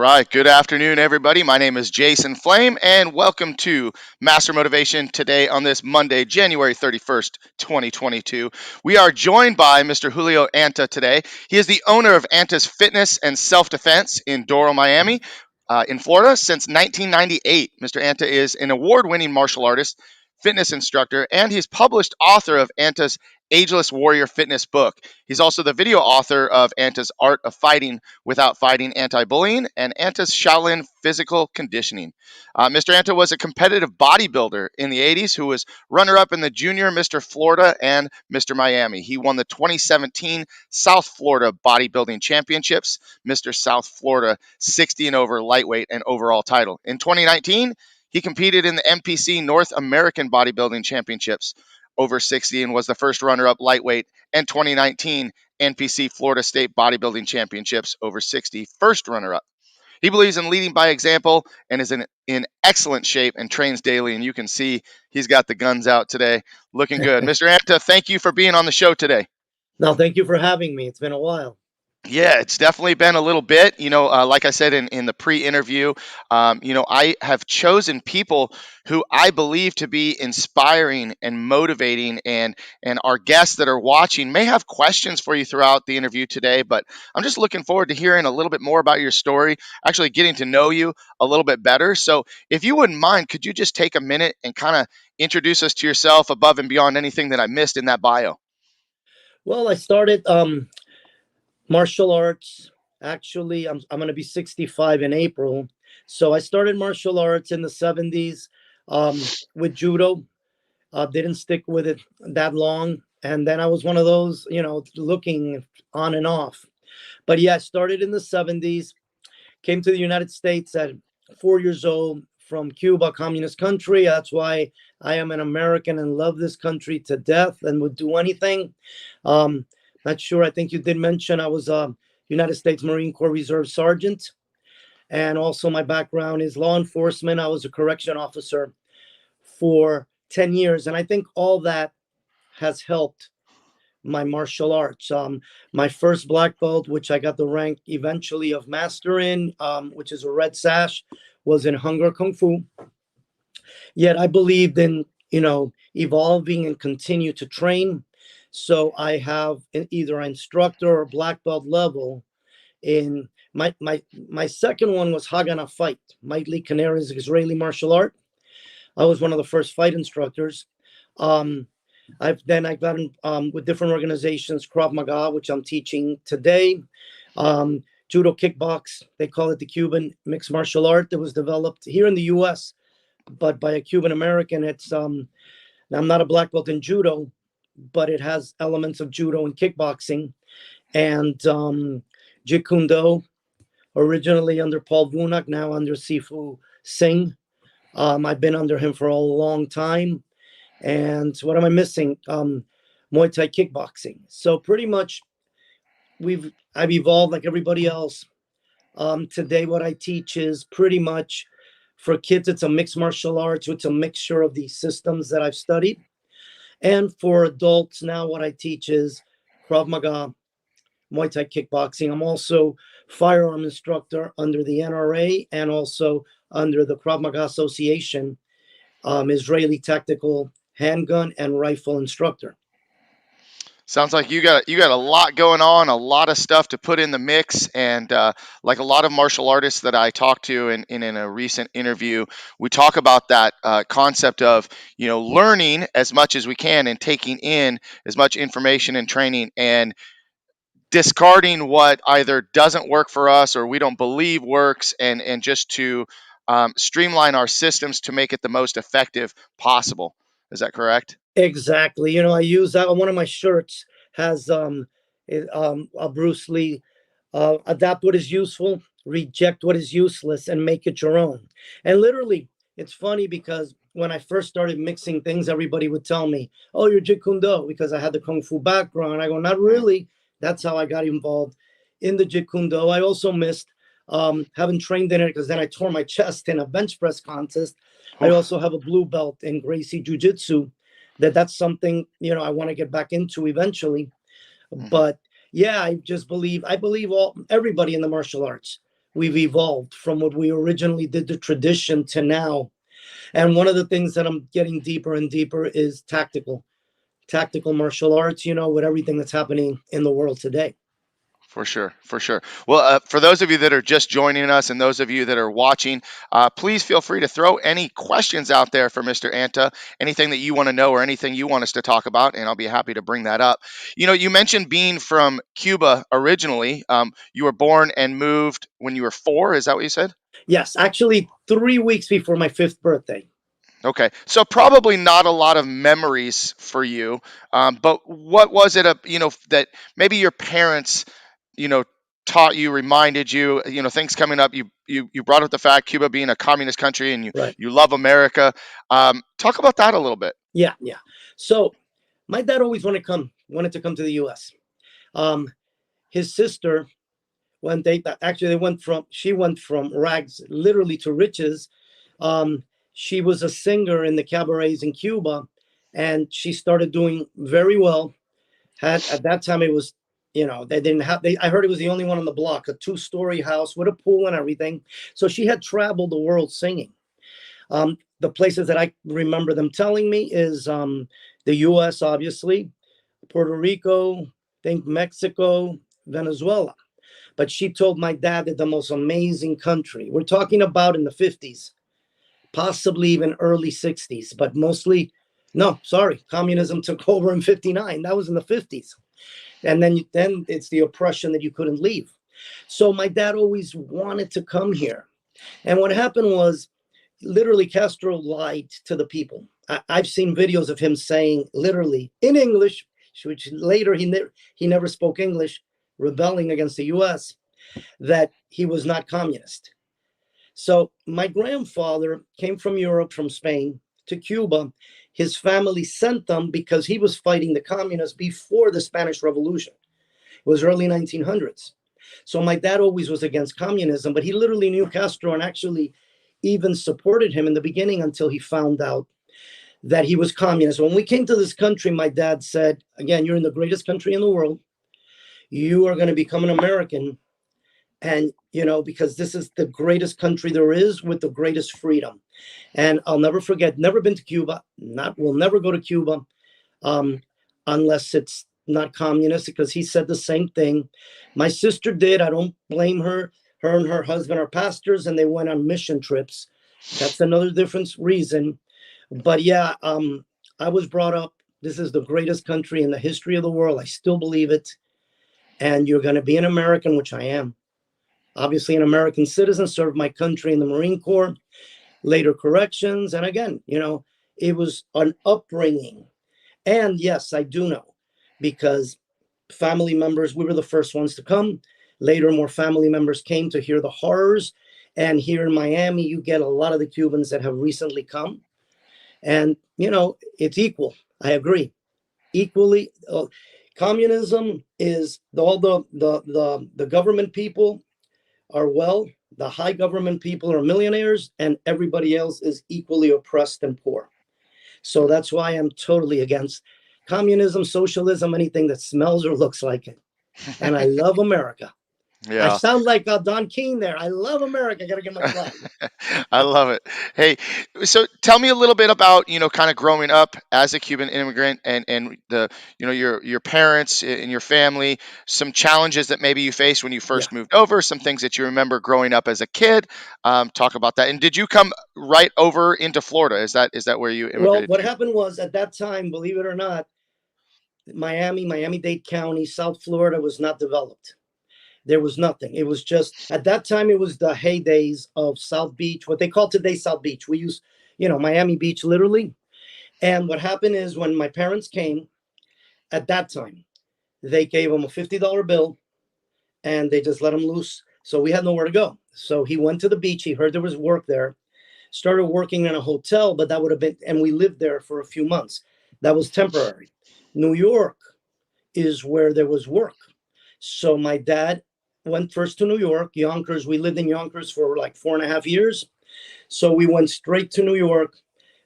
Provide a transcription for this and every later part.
right. Good afternoon, everybody. My name is Jason Flame, and welcome to Master Motivation today on this Monday, January 31st, 2022. We are joined by Mr. Julio Anta today. He is the owner of Anta's Fitness and Self-Defense in Doral-Miami, in Florida since 1998. Mr. Anta is an award-winning martial artist, fitness instructor, and he's published author of Anta's Ageless Warrior Fitness book. He's also the video author of Anta's Art of Fighting Without Fighting Anti-Bullying and Anta's Shaolin Physical Conditioning. Mr. Anta was a competitive bodybuilder in the 80s who was runner-up in the Junior Mr. Florida and Mr. Miami. He won the 2017 South Florida Bodybuilding Championships, Mr. South Florida 60 and over lightweight and overall title. In 2019, he competed in the MPC North American Bodybuilding Championships over 60 and was the first runner-up lightweight, and 2019 NPC Florida State Bodybuilding Championships over 60 first runner-up. He believes in leading by example and is in excellent shape and trains daily, and you can see he's got the guns out today, looking good. Mr. Anta, thank you for being on the show today. No, thank you for having me. It's been a while. Yeah, it's definitely been a little bit. Like I said in the pre-interview, I have chosen people who I believe to be inspiring and motivating, and our guests that are watching may have questions for you throughout the interview today. But I'm just looking forward to hearing a little bit more about your story, actually getting to know you a little bit better. So, if you wouldn't mind, could you just take a minute and kind of introduce us to yourself above and beyond anything that I missed in that bio? Well, I started martial arts. Actually, I'm going to be 65 in April. So I started martial arts in the 70s with judo. Didn't stick with it that long. And then I was one of those, looking on and off. But yeah, I started in the 70s, came to the United States at 4 years old from Cuba, communist country. That's why I am an American and love this country to death and would do anything. Um, Not sure. I think you did mention I was a United States Marine Corps Reserve Sergeant. And also my background is law enforcement. I was a correction officer for 10 years. And I think all that has helped my martial arts. My first black belt, which I got the rank eventually of master in, which is a red sash, was in Hunger Kung Fu. Yet I believed in, evolving and continue to train. So I have either an instructor or black belt level. In my second one was Hagana Fight, Mike Lee Canara's Israeli martial art. I was one of the first fight instructors. I got in with different organizations, Krav Maga, which I'm teaching today. Judo kickbox, they call it the Cuban mixed martial art that was developed here in the U.S., but by a Cuban American. It's I'm not a black belt in judo, but it has elements of judo and kickboxing. And Jeet Kune Do, originally under Paul Vunak, now under Sifu Singh. I've been under him for a long time. And what am I missing? Muay Thai kickboxing. So pretty much I've evolved like everybody else. Today, what I teach is pretty much for kids, it's a mixed martial arts. It's a mixture of these systems that I've studied. And for adults now, what I teach is Krav Maga, Muay Thai kickboxing. I'm also firearm instructor under the NRA and also under the Krav Maga Association, Israeli tactical handgun and rifle instructor. Sounds like you got a lot going on, a lot of stuff to put in the mix, and like a lot of martial artists that I talked to in a recent interview, we talk about that concept of learning as much as we can and taking in as much information and training and discarding what either doesn't work for us or we don't believe works, and just to streamline our systems to make it the most effective possible. Is that correct? Exactly. I use that on one of my shirts has a Bruce Lee, adapt what is useful, reject what is useless, and make it your own. And literally, it's funny because when I first started mixing things, everybody would tell me, "Oh, you're Jeet Kune Do," because I had the Kung Fu background. I go, "Not really." That's how I got involved in the Jeet Kune Do. I also missed having trained in it because then I tore my chest in a bench press contest. I also have a blue belt in Gracie Jiu Jitsu. That's something I want to get back into eventually. But yeah, I believe everybody in the martial arts, we've evolved from what we originally did, the tradition, to now. And one of the things that I'm getting deeper and deeper is tactical martial arts, with everything that's happening in the world today. For sure, for sure. Well, for those of you that are just joining us and those of you that are watching, please feel free to throw any questions out there for Mr. Anta, anything that you want to know or anything you want us to talk about, and I'll be happy to bring that up. You mentioned being from Cuba originally. You were born and moved when you were 4. Is that what you said? Yes, actually 3 weeks before my 5th birthday. Okay, so probably not a lot of memories for you, but what was it, that maybe your parents, you know, taught you, reminded you, things coming up. You brought up the fact Cuba being a communist country and you Right. you love America. Talk about that a little bit. Yeah. So my dad always wanted to come to the U.S. His sister, when she went from rags literally to riches. She was a singer in the cabarets in Cuba, and she started doing very well. At that time, it was, they didn't have. I heard it was the only one on the block, a 2-story house with a pool and everything. So she had traveled the world singing. The places that I remember them telling me is the U.S., obviously, Puerto Rico, I think Mexico, Venezuela. But she told my dad that the most amazing country, we're talking about in the 50s, possibly even early 60s, but mostly, no, sorry, communism took over in 59. That was in the 50s. And then it's the oppression that you couldn't leave. So my dad always wanted to come here. And what happened was, literally, Castro lied to the people. I've seen videos of him saying, literally in English, which later he never spoke English, rebelling against the US, that he was not communist. So my grandfather came from Europe, from Spain to Cuba. His family sent them because he was fighting the communists before the Spanish Revolution. It was early 1900s. So my dad always was against communism, but he literally knew Castro and actually even supported him in the beginning until he found out that he was communist. When we came to this country, my dad said, again, you're in the greatest country in the world. You are going to become an American. And, because this is the greatest country there is with the greatest freedom. And I'll never forget, never been to Cuba, will never go to Cuba unless it's not communist, because he said the same thing. My sister did. I don't blame her. Her and her husband are pastors, and they went on mission trips. That's another different reason. But yeah, I was brought up, this is the greatest country in the history of the world. I still believe it. And you're going to be an American, which I am. Obviously an American citizen, served my country in the Marine Corps, later corrections. And again, it was an upbringing. And yes, I do know, because family members, we were the first ones to come. Later, more family members came to hear the horrors. And here in Miami, you get a lot of the Cubans that have recently come. And, it's equal. I agree. Equally, communism is all the government people are the high government people are millionaires, and everybody else is equally oppressed and poor. So that's why I'm totally against communism, socialism, anything that smells or looks like it. And I love America. Yeah. I sound like Don Keene there. I love America. I got to get my flag. I love it. Hey, so tell me a little bit about, kind of growing up as a Cuban immigrant and the, your parents and your family, some challenges that maybe you faced when you first moved over, some things that you remember growing up as a kid. Talk about that. And did you come right over into Florida? Is that where you immigrated? Well, what happened was, at that time, believe it or not, Miami-Dade County, South Florida was not developed. There was nothing. It was just, at that time, it was the heydays of South Beach, what they call today South Beach. We use, Miami Beach, literally. And what happened is, when my parents came, at that time, they gave him a $50 bill and they just let him loose. So we had nowhere to go. So he went to the beach. He heard there was work there, started working in a hotel, but that would have been, and we lived there for a few months. That was temporary. New York is where there was work. So my dad went first to New York, Yonkers. We lived in Yonkers for like 4.5 years. So we went straight to New York,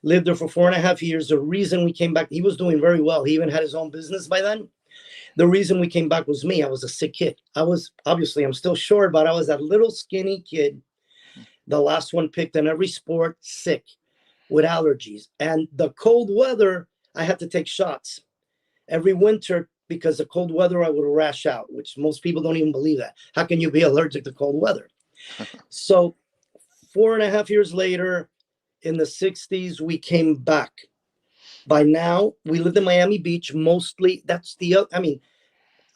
lived there for 4.5 years. The reason we came back, he was doing very well. He even had his own business by then. The reason we came back was me. I was a sick kid. I was obviously I'm still short, but I was that little skinny kid, the last one picked in every sport, sick with allergies. And the cold weather, I had to take shots every winter because the cold weather I would rash out, which most people don't even believe that. How can you be allergic to cold weather? So 4.5 years later, in the 60s, we came back. By now, we lived in Miami Beach mostly. I mean,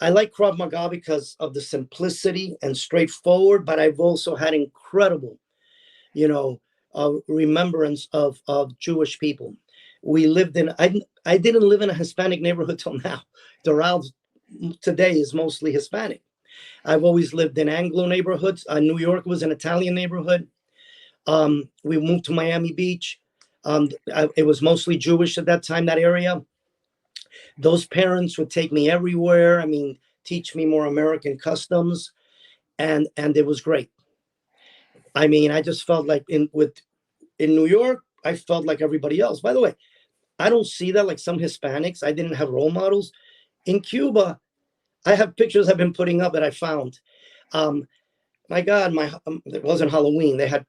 I like Krav Maga because of the simplicity and straightforward, but I've also had incredible, you know, remembrance of Jewish people. We lived in, I didn't live in a Hispanic neighborhood till now. Doral today is mostly Hispanic. I've always lived in Anglo neighborhoods. New York was an Italian neighborhood. We moved to Miami Beach. It was mostly Jewish at that time, that area. Those parents would take me everywhere. I mean, teach me more American customs, and it was great. I mean, I just felt like in New York, I felt like everybody else. By the way, I don't see that like some Hispanics. I didn't have role models. In Cuba, I have pictures I've been putting up that I found. Um, my God, it wasn't Halloween. They had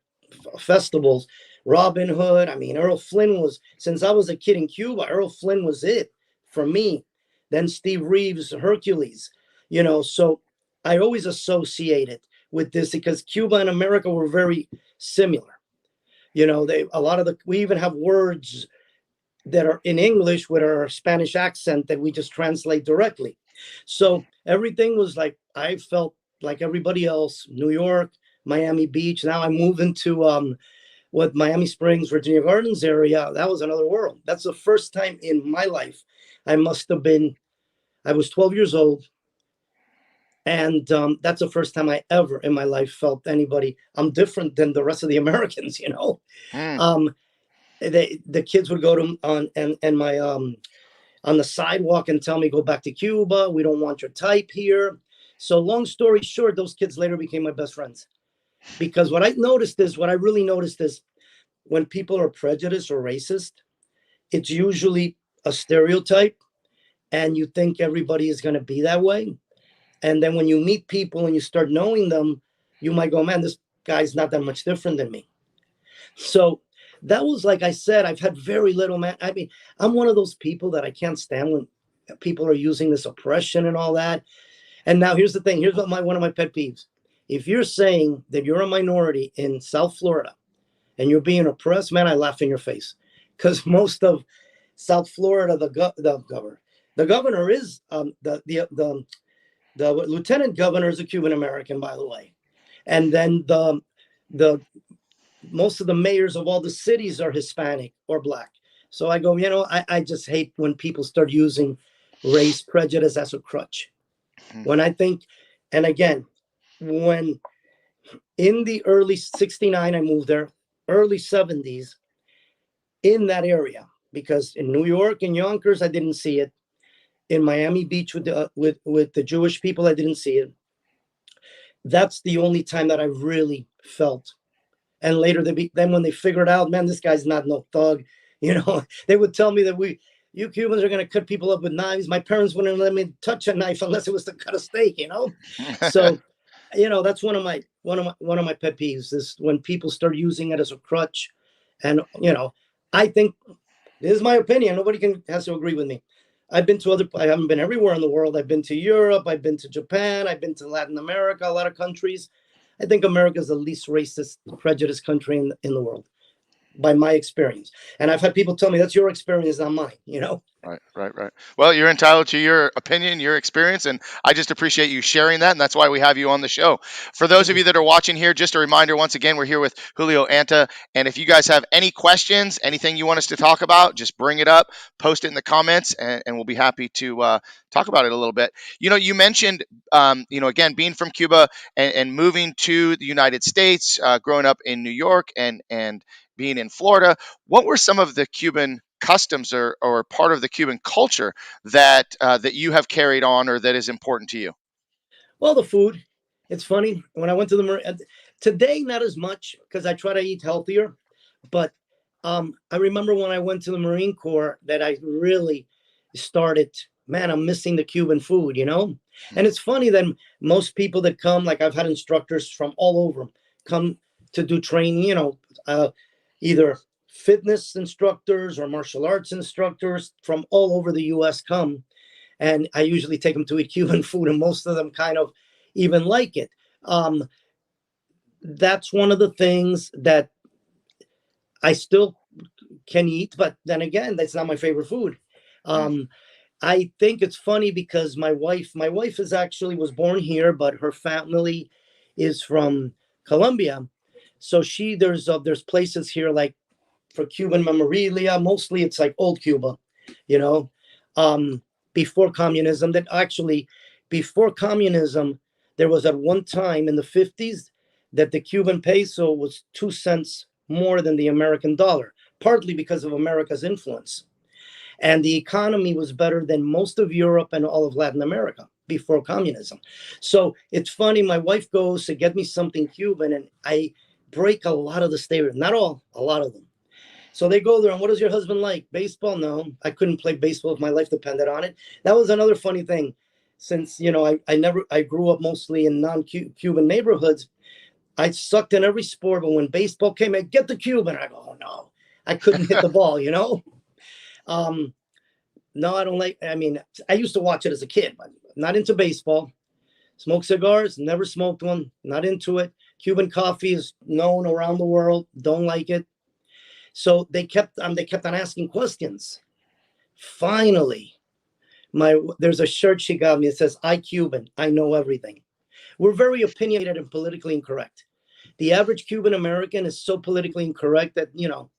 festivals. Robin Hood. I mean, Earl Flynn was, since I was a kid in Cuba, Earl Flynn was it for me. Then Steve Reeves, Hercules, so I always associated with this because Cuba and America were very similar. We even have words that are in English with our Spanish accent that we just translate directly. So everything was like, I felt like everybody else, New York, Miami Beach. Now I moved into what Miami Springs, Virginia Gardens area. That was another world. That's the first time in my life. I was 12 years old. And that's the first time I ever in my life felt anybody, I'm different than the rest of the Americans. Mm. Um, the kids would go to and my on the sidewalk and tell me, go back to Cuba. We don't want your type here. So long story short, those kids later became my best friends. Because what I really noticed is when people are prejudiced or racist, it's usually a stereotype and you think everybody is going to be that way. And then when you meet people and you start knowing them, you might go, man, this guy's not that much different than me. So that was, like I said, I've had very little, man. I mean, I'm one of those people that I can't stand when people are using this oppression and all that. And now here's the thing. Here's one of my pet peeves. If you're saying that you're a minority in South Florida and you're being oppressed, man, I laugh in your face. Because most of South Florida, the governor is the lieutenant governor is a Cuban American, by the way. And then the most of the mayors of all the cities are Hispanic or black. So I go, I just hate when people start using race prejudice as a crutch. When I think, and again, when in the early 69, I moved there, early 70s, in that area, because in New York and Yonkers, I didn't see it. In Miami Beach with the Jewish people, I didn't see it. That's the only time that I really felt. And later, then when they figured out, man, this guy's not no thug, they would tell me that you Cubans are going to cut people up with knives. My parents wouldn't let me touch a knife unless it was to cut a steak, So, that's one of my pet peeves is when people start using it as a crutch. And, I think this is my opinion. Nobody has to agree with me. I haven't been everywhere in the world. I've been to Europe. I've been to Japan. I've been to Latin America, a lot of countries. I think America is the least racist, prejudiced country in the world, by my experience. And I've had people tell me that's your experience, not mine. Right. Well, you're entitled to your opinion, your experience, and I just appreciate you sharing that, and that's why we have you on the show. For those of you that are watching here, just a reminder, once again, we're here with Julio Anta, and if you guys have any questions, anything you want us to talk about, just bring it up, post it in the comments, and we'll be happy to talk about it a little bit. You mentioned, again, being from Cuba and moving to the United States, growing up in New York and being in Florida. What were some of the Cuban customs or part of the Cuban culture that you have carried on or that is important to you? Well, the food. It's funny when I went to the Marine today, not as much because I try to eat healthier. But I remember when I went to the Marine Corps that I really started. man, I'm missing the Cuban food, you know? And it's funny that most people that come, like I've had instructors from all over come to do training, you know, either fitness instructors or martial arts instructors from all over the US come. And I usually take them to eat Cuban food, and most of them kind of even like it. That's one of the things that I still can eat, but then again, that's not my favorite food. I think it's funny because my wife is actually was born here, but her family is from Colombia. So there's places here like for Cuban memorabilia. Mostly it's like old Cuba, you know, um, before communism. Before communism, there was at one time in the 50s that the Cuban peso was 2 cents more than the American dollar, partly because of America's influence. And the economy was better than most of Europe and all of Latin America before communism. So it's funny, my wife goes to get me something Cuban, and I break a lot of the stereotypes, not all, a lot of them. So they go there, and what does your husband like? Baseball? No, I couldn't play baseball if my life depended on it. That was another funny thing. Since, you know, I grew up mostly in non-Cuban neighborhoods. I sucked in every sport, but when baseball came, I get the Cuban. I go, oh no, I couldn't hit the ball, you know? Um, no, I don't like, I mean, I used to watch it as a kid, but not into baseball. Smoke cigars, never smoked one, not into it. Cuban coffee is known around the world, don't like it. So they kept on asking questions. Finally, there's a shirt she got me. It says, "I Cuban, I know everything." We're very opinionated and politically incorrect. The average Cuban American is so politically incorrect that, you know,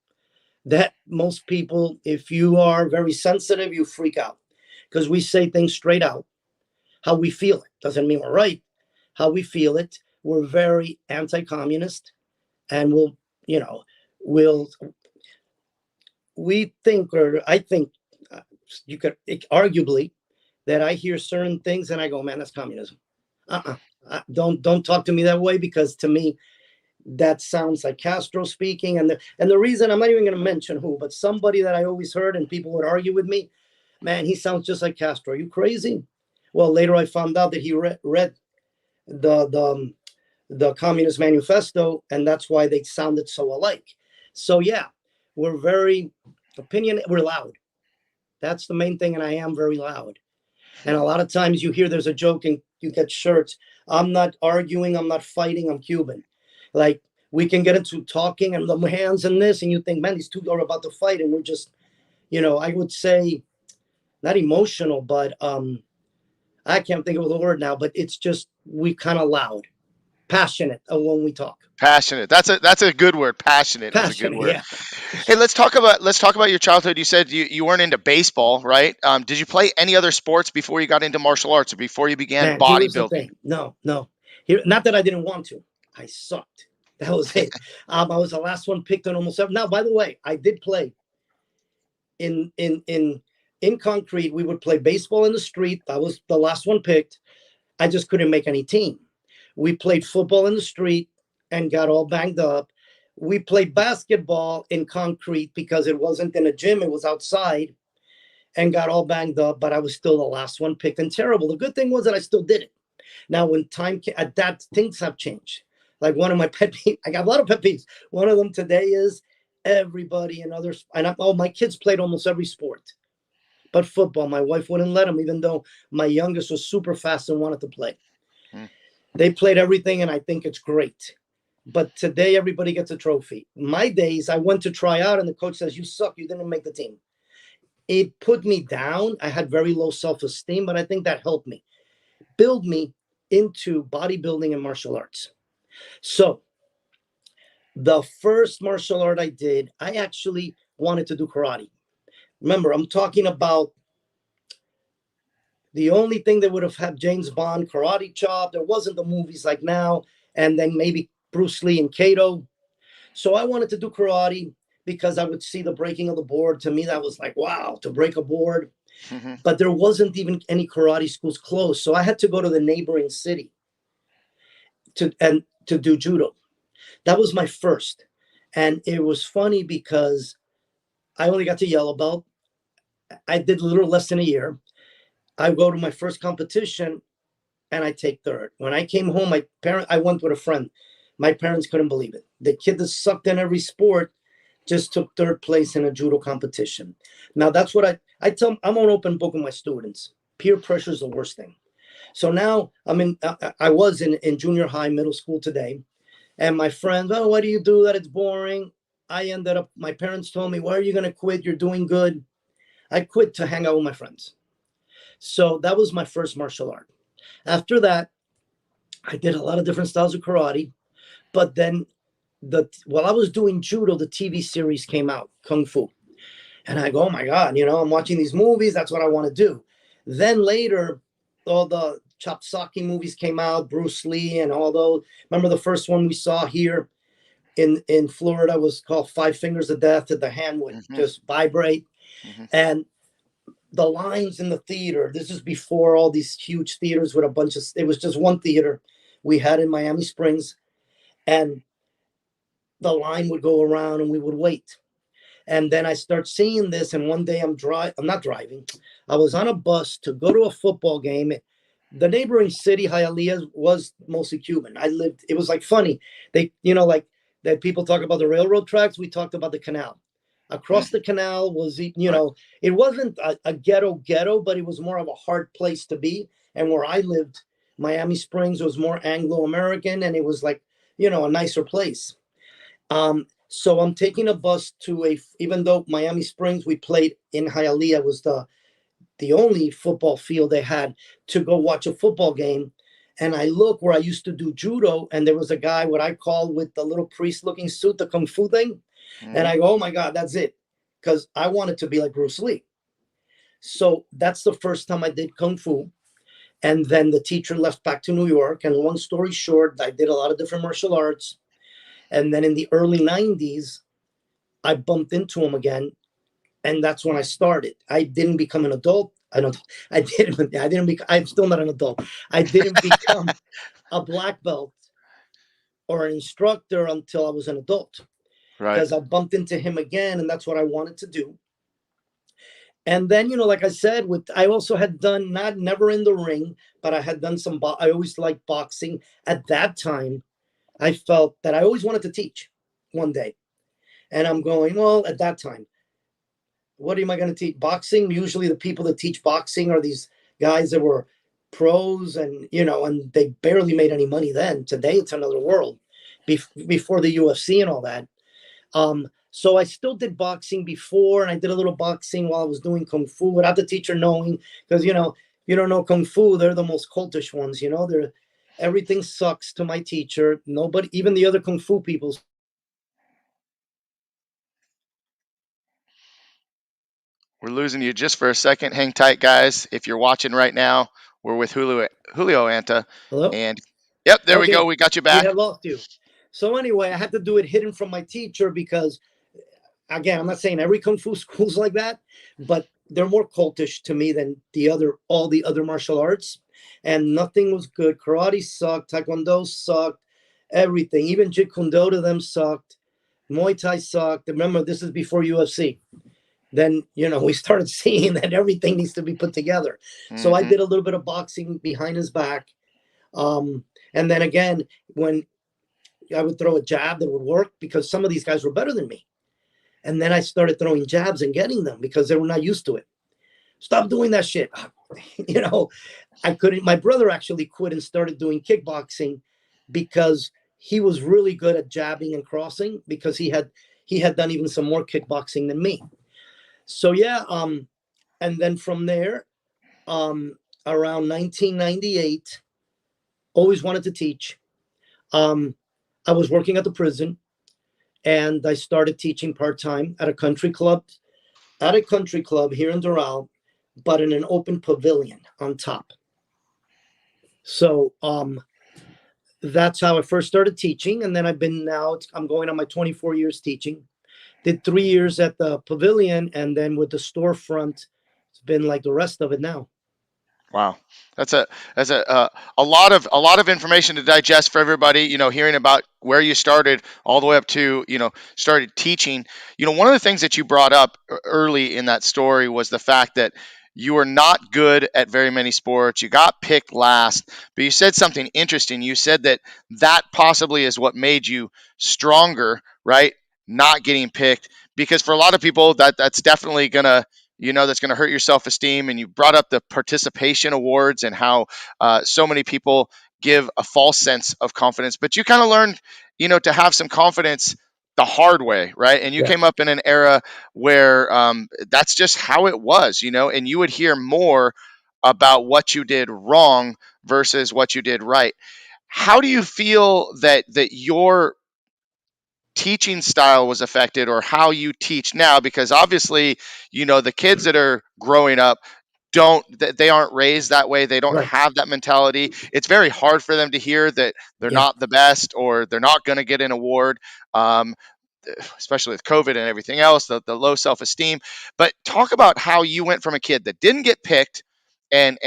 that most people, if you are very sensitive, you freak out because we say things straight out, how we feel it. Doesn't mean we're right. How we feel it. We're very anti-communist, and you know, we'll, we think, or I think, you could arguably that I hear certain things and I go, man, that's communism. Don't talk to me that way, because to me that sounds like Castro speaking. And the reason, I'm not even going to mention who, but somebody that I always heard and people would argue with me, man, he sounds just like Castro. Are you crazy? Well, later I found out that he read the Communist Manifesto, and that's why they sounded so alike. So yeah, we're very we're loud. That's the main thing, and I am very loud. And a lot of times you hear there's a joke and you get shirts. I'm not arguing, I'm not fighting, I'm Cuban. Like, we can get into talking and the hands and this, and you think, man, these two are about to fight, and we're just, you know, I would say not emotional, but I can't think of the word now, but it's just we kind of loud, passionate when we talk. Passionate. That's a good word. Passionate is a good Passionate, word. yeah. Hey, let's talk about your childhood. You said you weren't into baseball, right? Did you play any other sports before you got into martial arts or before you began Man, here was the bodybuilding? thing. No. Here, not that I didn't want to. I sucked. That was it. I was the last one picked on almost every. Now, by the way, I did play in concrete. We would play baseball in the street. I was the last one picked. I just couldn't make any team. We played football in the street and got all banged up. We played basketball in concrete because it wasn't in a gym, it was outside, and got all banged up, but I was still the last one picked and terrible. The good thing was that I still did it. Now, when time came, at that, things have changed. Like, one of my pet peeves, I got a lot of pet peeves. One of them today is everybody and others. And my kids played almost every sport, but football, my wife wouldn't let them, even though my youngest was super fast and wanted to play. Hmm. They played everything, and I think it's great. But today, everybody gets a trophy. My days, I went to try out, and the coach says, "You suck. You didn't make the team." It put me down. I had very low self-esteem, but I think that helped me build me into bodybuilding and martial arts. So the first martial art I did, I actually wanted to do karate. Remember, I'm talking about the only thing that would have had James Bond, Karate Chop. There wasn't the movies like now, and then maybe Bruce Lee and Kato. So I wanted to do karate because I would see the breaking of the board. To me, that was like, wow, to break a board. But there wasn't even any karate schools close. So I had to go to the neighboring city to do judo. That was my first. And it was funny because I only got to yellow belt. I did a little less than a year. I go to my first competition and I take third. When I came home, I went with a friend. My parents couldn't believe it. The kid that sucked in every sport just took third place in a judo competition. Now that's what I tell. I'm an open book with my students. Peer pressure is the worst thing. So now I was in junior high, middle school today, and my friends, oh, why do you do that? It's boring. I ended up. My parents told me, why are you going to quit? You're doing good. I quit to hang out with my friends. So that was my first martial art. After that, I did a lot of different styles of karate. But then while I was doing judo, the TV series came out, Kung Fu. And I go, oh my God, I'm watching these movies. That's what I want to do. Then later, all the Chopsaki movies came out, Bruce Lee, and all those. Remember the first one we saw here in Florida was called Five Fingers of Death, that the hand would Hmm. just vibrate. Hmm. And the lines in the theater, this is before all these huge theaters with a bunch of, it was just one theater we had in Miami Springs. And the line would go around and we would wait. And then I start seeing this, and one day I'm not driving. I was on a bus to go to a football game. The neighboring city, Hialeah, was mostly Cuban. It was like funny. Like that people talk about the railroad tracks. We talked about the canal. Across the canal was, Right. it wasn't a ghetto, but it was more of a hard place to be. And where I lived, Miami Springs, was more Anglo American, and it was like, a nicer place. So I'm taking a bus even though Miami Springs, we played in Hialeah, was the only football field they had to go watch a football game. And I look where I used to do judo, and there was a guy, what I call with the little priest looking suit, the Kung Fu thing. And Hmm. I go, oh my God, that's it. Because I wanted to be like Bruce Lee. So that's the first time I did Kung Fu. And then the teacher left back to New York. And long story short, I did a lot of different martial arts. And then in the early 90s, I bumped into him again, and that's when I started. I didn't become an adult. I don't. I didn't. I didn't. I'm still not an adult. I didn't become a black belt or an instructor until I was an adult, Right. because I bumped into him again, and that's what I wanted to do. And then, like I said, I also had done, not never in the ring, but I had done some. I always liked boxing. At that time, I felt that I always wanted to teach one day, and I'm going, well, at that time, what am I going to teach? Boxing. Usually, the people that teach boxing are these guys that were pros, and and they barely made any money then. Today, it's another world. Before the UFC and all that. So I still did boxing before, and I did a little boxing while I was doing kung fu without the teacher knowing, because you don't know kung fu. They're the most cultish ones. They're everything sucks to my teacher. Nobody, even the other kung fu people. We're losing you just for a second. Hang tight, guys. If you're watching right now, we're with Julio Anta. Hello. And yep, there we go. Okay, We got you we back. have lost you. So anyway, I had to do it hidden from my teacher because, again, I'm not saying every kung fu school's like that, but they're more cultish to me than all the other martial arts. And nothing was good. Karate sucked, Taekwondo sucked, everything. Even Jeet Kune Do to them sucked. Muay Thai sucked. Remember, this is before UFC. Then, we started seeing that everything needs to be put together. So I Hmm. did a little bit of boxing behind his back. Um, and then again, when I would throw a jab that would work, because some of these guys were better than me. And then I started throwing jabs and getting them because they were not used to it. Stop doing that shit. you know, I couldn't. My brother actually quit and started doing kickboxing because he was really good at jabbing and crossing, because he had done even some more kickboxing than me. So yeah, and then from there, um, around 1998, always wanted to teach. Um, I was working at the prison, and I started teaching part time at a country club here in Doral, but in an open pavilion on top. So that's how I first started teaching, and then I'm going on my 24 years teaching. Did 3 years at the pavilion, and then with the storefront, it's been like the rest of it now. Wow, that's a lot of information to digest for everybody. Hearing about where you started all the way up to started teaching. One of the things that you brought up early in that story was the fact that you were not good at very many sports. You got picked last, but you said something interesting. You said that that possibly is what made you stronger, right? Not getting picked, because for a lot of people that's definitely gonna, that's gonna hurt your self-esteem. And you brought up the participation awards and how so many people give a false sense of confidence, but you kind of learned, to have some confidence the hard way, right? And you Yeah. came up in an era where that's just how it was, and you would hear more about what you did wrong versus what you did right. How do you feel that your teaching style was affected, or how you teach now? Because obviously, the kids that are growing up they aren't raised that way. They don't Right. have that mentality. It's very hard for them to hear that they're Yeah. not the best, or they're not going to get an award. um, Especially with COVID and everything else, the low self-esteem. But talk about how you went from a kid that didn't get picked and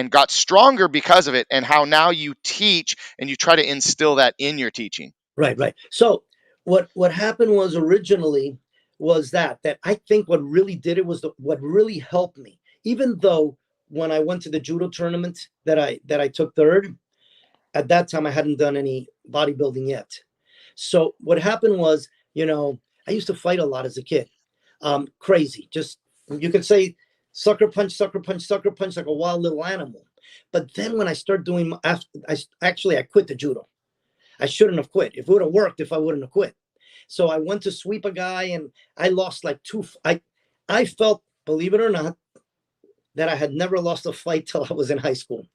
got stronger because of it, and how now you teach and you try to instill that in your teaching. Right. Right. So what happened was originally was that I think what really did it was what really helped me. Even though when I went to the judo tournament that I took third, at that time I hadn't done any bodybuilding yet. So what happened was, I used to fight a lot as a kid. Crazy. Just, you could say, sucker punch, sucker punch, sucker punch, like a wild little animal. But then when I started doing, I quit the judo. I shouldn't have quit. If it would have worked, if I wouldn't have quit. So I went to sweep a guy and I lost like two. I felt, believe it or not, that I had never lost a fight till I was in high school.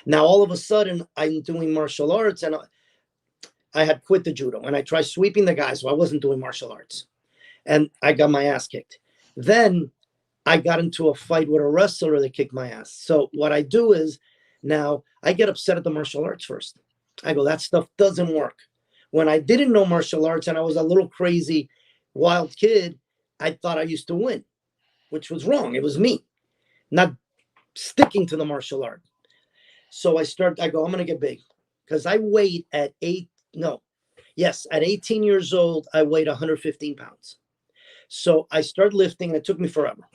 Now all of a sudden I'm doing martial arts, and I had quit the judo and I tried sweeping the guy, so I wasn't doing martial arts, and I got my ass kicked. Then I got into a fight with a wrestler that kicked my ass. So what I do is now I get upset at the martial arts first. I go, that stuff doesn't work. When I didn't know martial arts and I was a little crazy, wild kid, I thought I used to win, which was wrong. It was me not sticking to the martial art. So I go, I'm going to get big, because I weighed at at 18 years old, I weighed 115 pounds. So I started lifting, and it took me forever.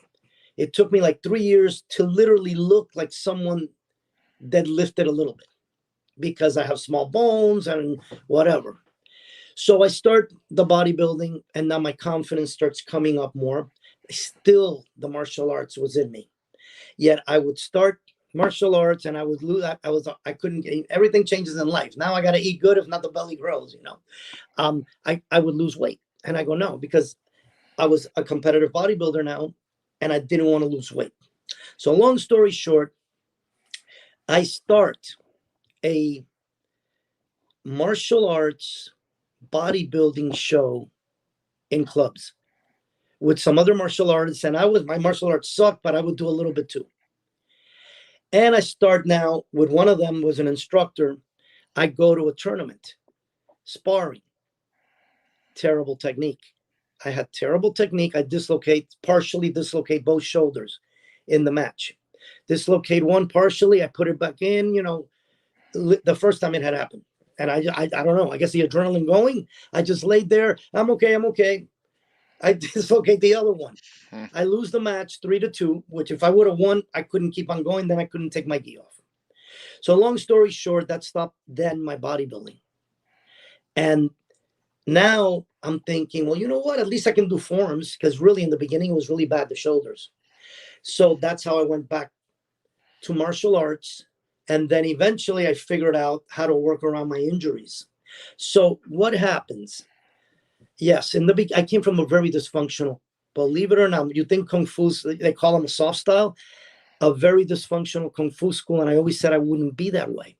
It took me like 3 years to literally look like someone that lifted a little bit, because I have small bones and whatever. So I start the bodybuilding, and now my confidence starts coming up more. Still, the martial arts was in me. Yet I would start martial arts and I would lose. I couldn't get, everything changes in life. Now I got to eat good, if not the belly grows. I would lose weight, and I go, no, because I was a competitive bodybuilder now, and I didn't want to lose weight. So long story short, I start a martial arts bodybuilding show in clubs with some other martial artists, and my martial arts sucked, but I would do a little bit too. And I start now with one of them was an instructor. I go to a tournament, sparring, terrible technique. I had terrible technique. I partially dislocate both shoulders in the match. Dislocate one partially. I put it back in, the first time it had happened. And I don't know, I guess the adrenaline going, I just laid there. I'm okay. I dislocate the other one. I lose the match 3-2, which if I would have won, I couldn't keep on going. Then I couldn't take my gi off. So long story short, that stopped then my bodybuilding. And now I'm thinking, well, you know what? At least I can do forms, because really in the beginning it was really bad, the shoulders. So that's how I went back to martial arts. And then eventually I figured out how to work around my injuries. So what happens? Yes, I came from a very dysfunctional, believe it or not, you think Kung Fu, they call them a soft style, a very dysfunctional Kung Fu school. And I always said I wouldn't be that way.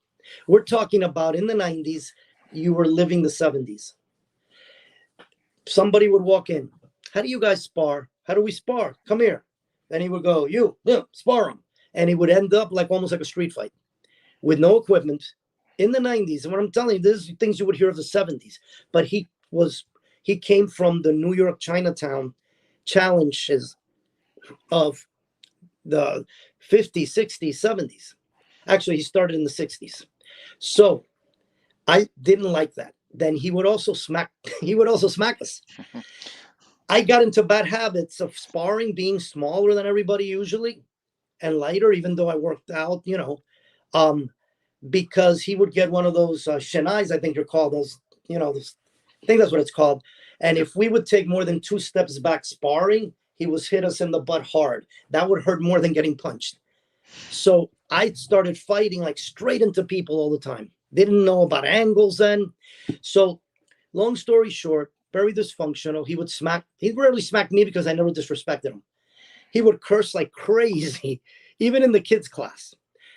We're talking about in the 90s, you were living the 70s. Somebody would walk in. How do you guys spar? How do we spar? Come here. Then he would go, spar him. And he would end up like almost like a street fight with no equipment in the 90s. And what I'm telling you, this is things you would hear of the 70s. But he came from the New York Chinatown challenges of the 50s, 60s, 70s. Actually, he started in the 60s. So I didn't like that. Then he would also smack us. I got into bad habits of sparring, being smaller than everybody usually. and lighter, even though I worked out, because he would get one of those shenais, I think you're called those, those, I think that's what it's called. And if we would take more than 2 steps back sparring, he was hit us in the butt hard. That would hurt more than getting punched. So I started fighting like straight into people all the time. Didn't know about angles then. So long story short, very dysfunctional. He rarely smacked me because I never disrespected him. He would curse like crazy, even in the kids' class.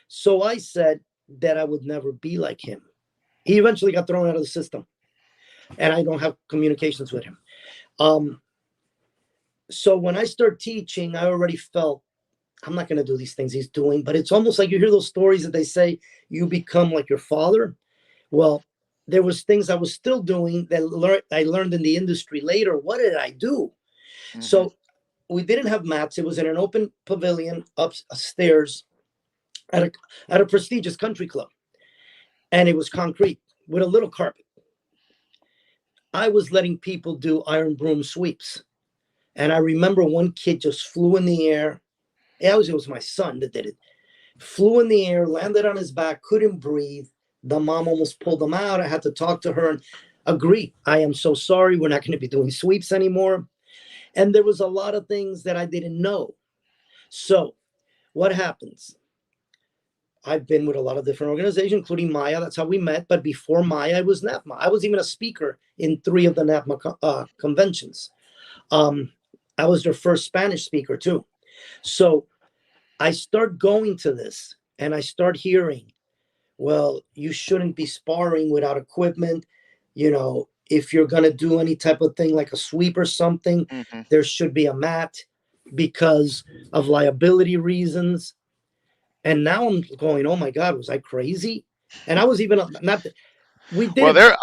So I said that I would never be like him. He eventually got thrown out of the system, and I don't have communications with him. So when I started teaching, I already felt I'm not going to do these things he's doing, but it's almost like you hear those stories that they say you become like your father. Well, there was things I was still doing that I learned in the industry later. What did I do? Mm-hmm. So we didn't have mats. It was in an open pavilion upstairs at a prestigious country club. And it was concrete with a little carpet. I was letting people do iron broom sweeps. And I remember one kid just flew in the air. It was my son that did it. Flew in the air, landed on his back, couldn't breathe. The mom almost pulled him out. I had to talk to her and agree. I am so sorry. We're not going to be doing sweeps anymore. And there was a lot of things that I didn't know. So what happens? I've been with a lot of different organizations, including Maya. That's how we met. But before Maya, I was NAPMA. I was even a speaker in 3 of the NAPMA conventions. I was their first Spanish speaker too. So I start going to this and I start hearing, well, you shouldn't be sparring without equipment. If you're going to do any type of thing like a sweep or something, mm-hmm. there should be a mat because of liability reasons. And now I'm going, oh my God, was I crazy? And I was even not. We did. Well,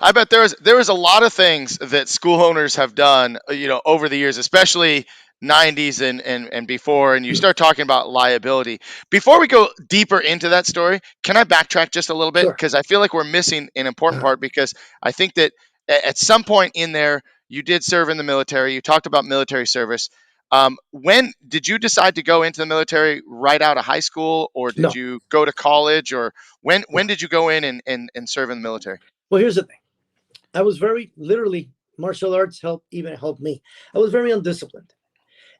I bet there is a lot of things that school owners have done, over the years, especially 90s and before, and you start talking about liability. Before we go deeper into that story, can I backtrack just a little bit? Because I feel like we're missing an important part, because I think that at some point in there, you did serve in the military. You talked about military service. When did you decide to go into the military right out of high school, or did you go to college, or when did you go in and serve in the military? Well, here's the thing. I was literally, martial arts helped me. I was very undisciplined.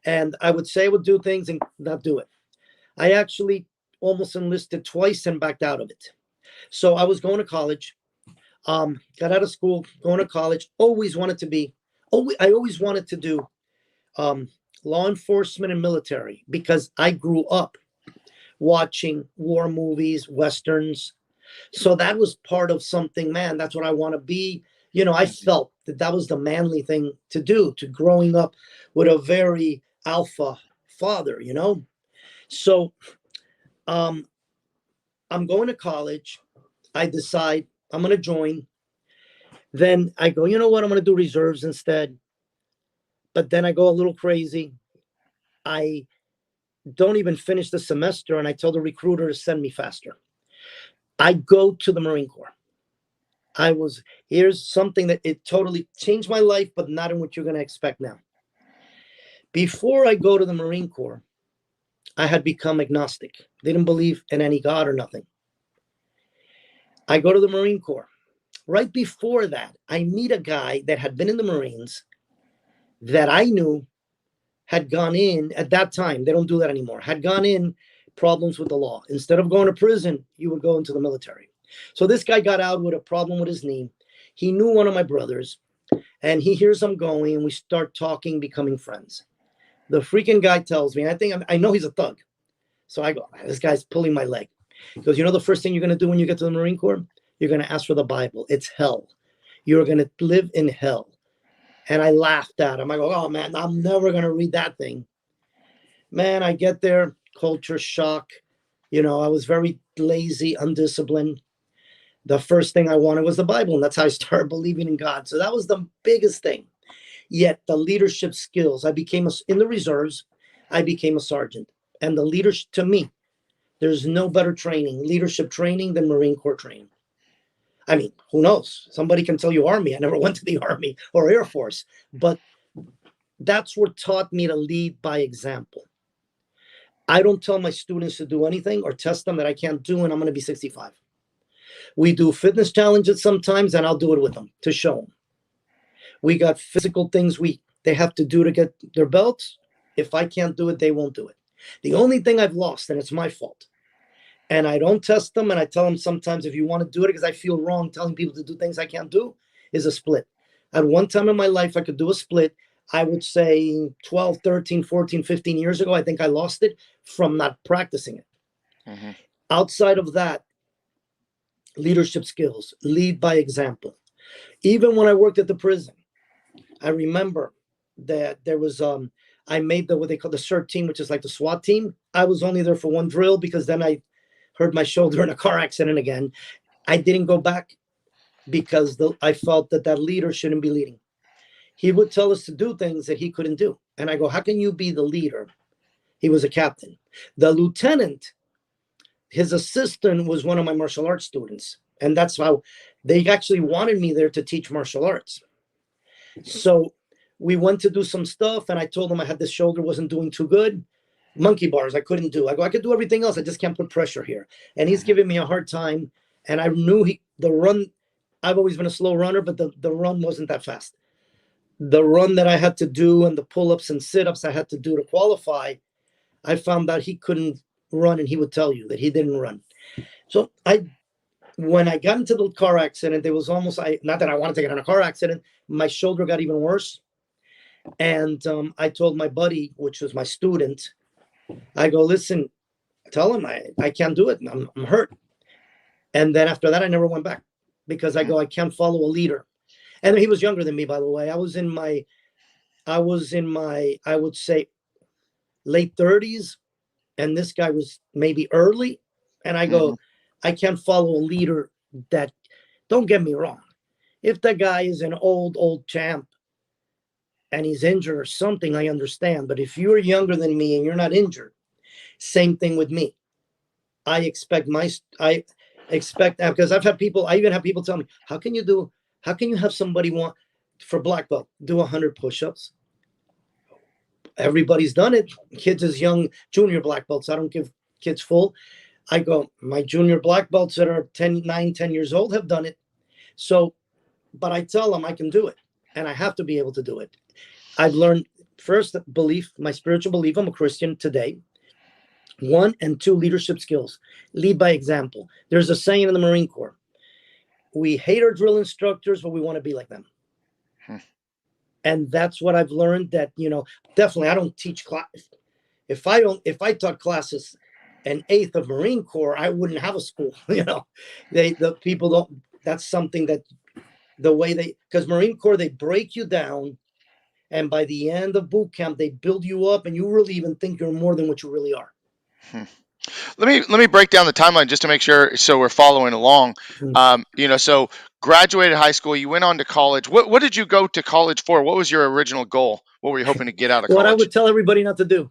And I would say I would do things and not do it. I actually almost enlisted twice and backed out of it. So I was going to college, got out of school, going to college, I always wanted to do law enforcement and military, because I grew up watching war movies, Westerns. So that was part of something, man, that's what I want to be. I felt that was the manly thing to do, to growing up with a very alpha father, So I'm going to college. I decide I'm going to join. Then I go, you know what? I'm going to do reserves instead. But then I go a little crazy. I don't even finish the semester, and I tell the recruiter to send me faster. I go to the Marine Corps. Here's something that it totally changed my life, but not in what you're going to expect now. Before I go to the Marine Corps, I had become agnostic. Didn't believe in any God or nothing. I go to the Marine Corps. Right before that, I meet a guy that had been in the Marines that I knew had gone in at that time. They don't do that anymore. Had gone in problems with the law. Instead of going to prison, you would go into the military. So this guy got out with a problem with his knee. He knew one of my brothers, and he hears I'm going, and we start talking, becoming friends. The freaking guy tells me, I know he's a thug. So I go, this guy's pulling my leg. He goes, the first thing you're going to do when you get to the Marine Corps? You're going to ask for the Bible. It's hell. You're going to live in hell. And I laughed at him. I go, oh, man, I'm never going to read that thing. Man, I get there, culture shock. I was very lazy, undisciplined. The first thing I wanted was the Bible, and that's how I started believing in God. So that was the biggest thing. Yet the leadership skills, in the reserves, I became a sergeant. And the leadership, to me, there's no better leadership training than Marine Corps training. I mean, who knows? Somebody can tell you Army. I never went to the Army or Air Force. But that's what taught me to lead by example. I don't tell my students to do anything or test them that I can't do, and I'm going to be 65. We do fitness challenges sometimes, and I'll do it with them to show them. We got physical things they have to do to get their belts. If I can't do it, they won't do it. The only thing I've lost, and it's my fault, and I don't test them, and I tell them sometimes if you want to do it because I feel wrong telling people to do things I can't do, is a split. At one time in my life, I could do a split. I would say 12, 13, 14, 15 years ago, I think I lost it from not practicing it. Mm-hmm. Outside of that, leadership skills, lead by example. Even when I worked at the prison, I remember that there was I made what they call the CERT team, which is like the SWAT team. I was only there for one drill because then I hurt my shoulder in a car accident again. I didn't go back because I felt that leader shouldn't be leading. He would tell us to do things that he couldn't do. And I go, how can you be the leader? He was a captain. The lieutenant, his assistant, was one of my martial arts students. And that's how they actually wanted me there to teach martial arts. So we went to do some stuff, and I told him I had this shoulder wasn't doing too good. Monkey bars, I couldn't do. I go, I could do everything else. I just can't put pressure here. And he's giving me a hard time. And I knew the run, I've always been a slow runner, but the run wasn't that fast. The run that I had to do and the pull-ups and sit-ups I had to do to qualify, I found out he couldn't run, and he would tell you that he didn't run. So when I got into the car accident, there was almost, not that I wanted to get in a car accident, my shoulder got even worse. And I told my buddy, which was my student, I go, listen, tell him I can't do it. I'm hurt. And then after that, I never went back because I go, I can't follow a leader. And he was younger than me, by the way. I was in my, I would say, late 30s. And this guy was maybe early. And I go, I can't follow a leader that, don't get me wrong. If the guy is an old champ and he's injured or something, I understand. But if you're younger than me and you're not injured, same thing with me. I expect because I've had people, I even have people tell me, how can you have somebody want for black belt, do 100 push-ups? Everybody's done it. Kids as young junior black belts. I don't give kids full. I go, my junior black belts that are 9, 10 years old have done it. So, but I tell them I can do it and I have to be able to do it. I've learned first belief, my spiritual belief. I'm a Christian today. 1 and 2, leadership skills. Lead by example. There's a saying in the Marine Corps. We hate our drill instructors, but we want to be like them. And that's what I've learned, that, definitely I don't teach class. If I taught classes an 8th of Marine Corps, I wouldn't have a school. The people don't, that's something that the way because Marine Corps, they break you down. And by the end of boot camp, they build you up and you really even think you're more than what you really are. Let me break down the timeline just to make sure so we're following along. So graduated high school, you went on to college. What did you go to college for? What was your original goal? What were you hoping to get out of What college? I would tell everybody not to do.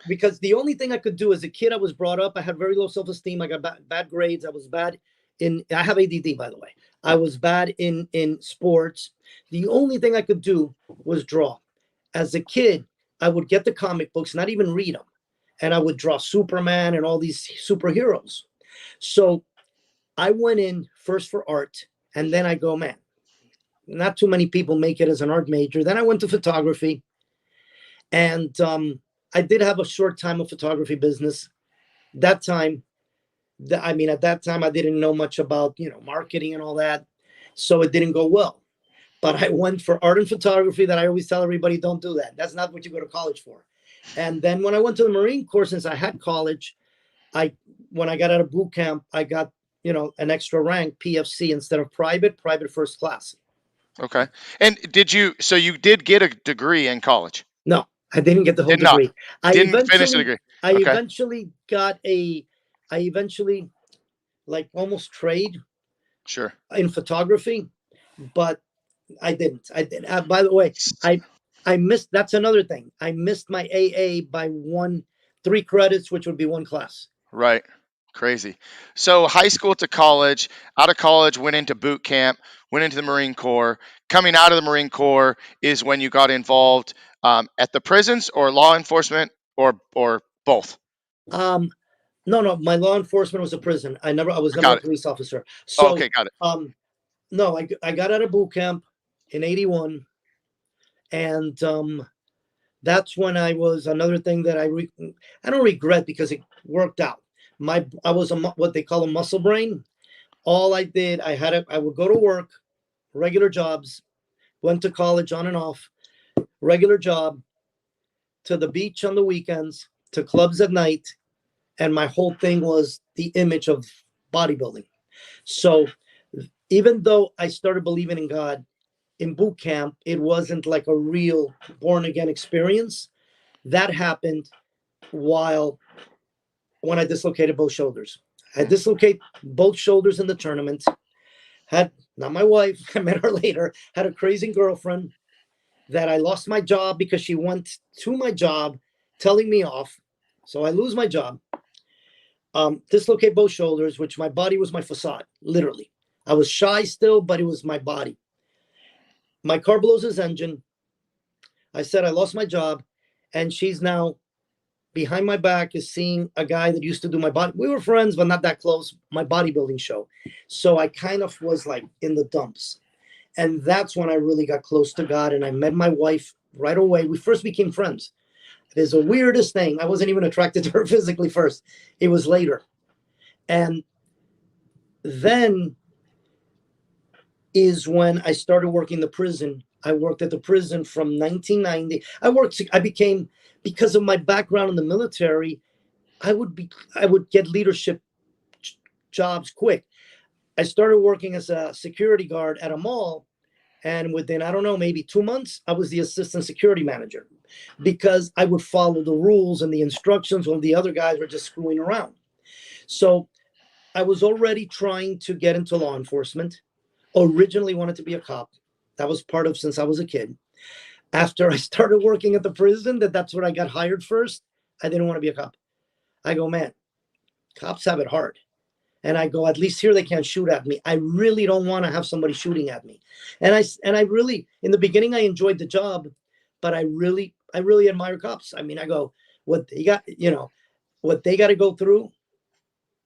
Because the only thing I could do as a kid, I was brought up, I had very low self-esteem. I got bad grades. I was bad I have ADD, by the way. I was bad in sports. The only thing I could do was draw. As a kid, I would get the comic books, not even read them. And I would draw Superman and all these superheroes. So I went in first for art, and then I go, man, not too many people make it as an art major. Then I went to photography, and I did have a short time of photography business. At that time, I didn't know much about, marketing and all that. So it didn't go well. But I went for art and photography. That I always tell everybody, don't do that. That's not what you go to college for. And then when I went to the Marine Corps, since I had college, when I got out of boot camp, I got, an extra rank, PFC, instead of private first class. Okay. And so you did get a degree in college? No, I didn't get the whole Did not. degree. Didn't finish the degree. I Okay. eventually like almost trade Sure. in photography, but I didn't. By the way, I missed. That's another thing. I missed my AA by 3 credits, which would be 1 class. Right. Crazy. So high school to college, out of college, went into boot camp, went into the Marine Corps. Coming out of the Marine Corps is when you got involved at the prisons or law enforcement or both. No, my law enforcement was a prison. I was never Got a it. police officer. Oh, So, okay, got it. no, I got out of boot camp in 81. And that's when I was, another thing that I don't regret because it worked out. I was what they call a muscle brain. All I did, I would go to work, regular jobs, went to college on and off, regular job, to the beach on the weekends, to clubs at night, and my whole thing was the image of bodybuilding. So even though I started believing in God in boot camp, it wasn't like a real born again experience. That happened while when I dislocated both shoulders. I dislocated both shoulders in the tournament. Had not my wife, I met her later, had a crazy girlfriend that I lost my job because she went to my job telling me off. So I lose my job. Dislocate both shoulders, which my body was my facade, literally. I was shy still, but it was my body. My car blows his engine. I said I lost my job, and she's now behind my back is seeing a guy that used to do my body. We were friends, but not that close. My bodybuilding show. So I kind of was like in the dumps. And that's when I really got close to God. And I met my wife right away. We first became friends. It is the weirdest thing. I wasn't even attracted to her physically first. It was later. And then is when I started working the prison. I worked at the prison from 1990. I became, because of my background in the military, I would get leadership jobs quick. I started working as a security guard at a mall, and within, I don't know, maybe 2 months, I was the assistant security manager because I would follow the rules and the instructions when the other guys were just screwing around. So I was already trying to get into law enforcement. Originally wanted to be a cop. That was part of since I was a kid. After I started working at the prison, that's where I got hired first. I didn't want to be a cop. I go, man, cops have it hard. And I go, at least here they can't shoot at me. I really don't want to have somebody shooting at me. And I really, in the beginning, I enjoyed the job, but I really admire cops. I mean, I go, what they got, what they got to go through,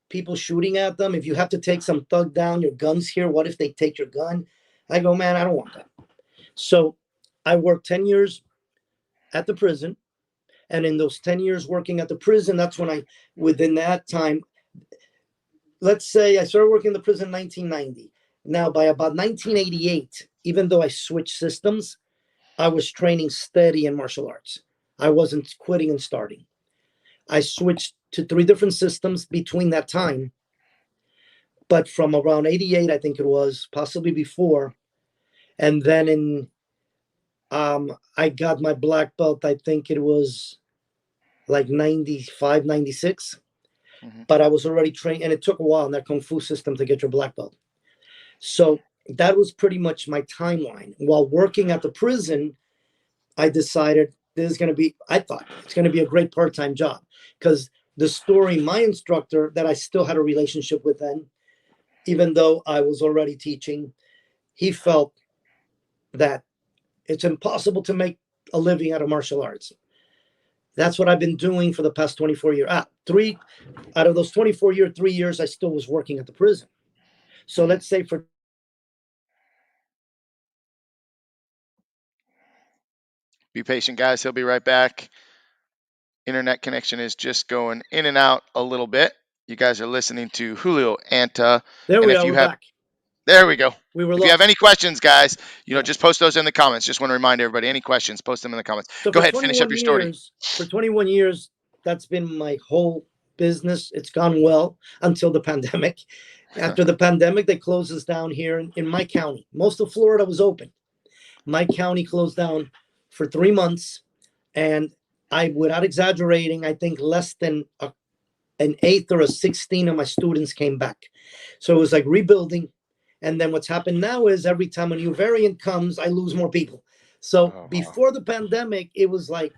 people shooting at them. If you have to take some thug down, your gun's here. What if they take your gun? I go, man, I don't want that. So I worked 10 years at the prison. And in those 10 years working at the prison, that's when within that time, let's say I started working in the prison in 1990. Now, by about 1988, even though I switched systems, I was training steady in martial arts. I wasn't quitting and starting. I switched to 3 different systems between that time. But from around 88, I think it was, possibly before. And then I got my black belt, I think it was like 95, 96. Mm-hmm. But I was already trained, and it took a while in that Kung Fu system to get your black belt. So that was pretty much my timeline. While working at the prison, I decided I thought it's going to be a great part-time job because the story, my instructor that I still had a relationship with then, even though I was already teaching, he felt that it's impossible to make a living out of martial arts. That's what I've been doing for the past 24 years. Out of those 24 years, 3 years, I still was working at the prison. So let's say for Be patient, guys. He'll be right back. Internet connection is just going in and out a little bit. You guys are listening to Julio Anta. There and we if are. you We're have, back. There we go. We were if lost. you have any questions, guys, just post those in the comments. Just want to remind everybody, any questions, post them in the comments. So go ahead, finish up your story. For 21 years, that's been my whole business. It's gone well until the pandemic. After the pandemic, they closed us down here in my county. Most of Florida was open. My county closed down for 3 months. And without exaggerating, I think less than an eighth or a 16 of my students came back. So it was like rebuilding. And then what's happened now is every time a new variant comes, I lose more people. So before the pandemic, it was like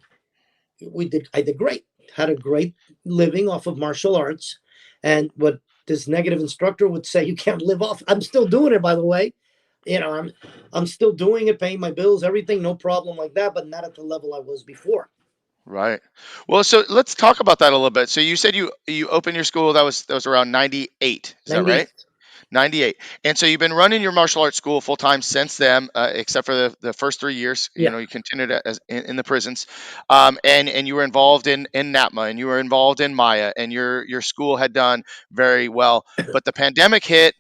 I did great, had a great living off of martial arts. And what this negative instructor would say, you can't live off. I'm still doing it, by the way. I'm still doing it, paying my bills, everything, no problem like that, but not at the level I was before. Right. Well, so let's talk about that a little bit. So you said you opened your school, that was around 98. Is that right? 98. 98. And so you've been running your martial arts school full time since then, except for the first 3 years. Yeah, You continued in the prisons, and you were involved in NAPMA, and you were involved in Maya, and your school had done very well. But the pandemic hit,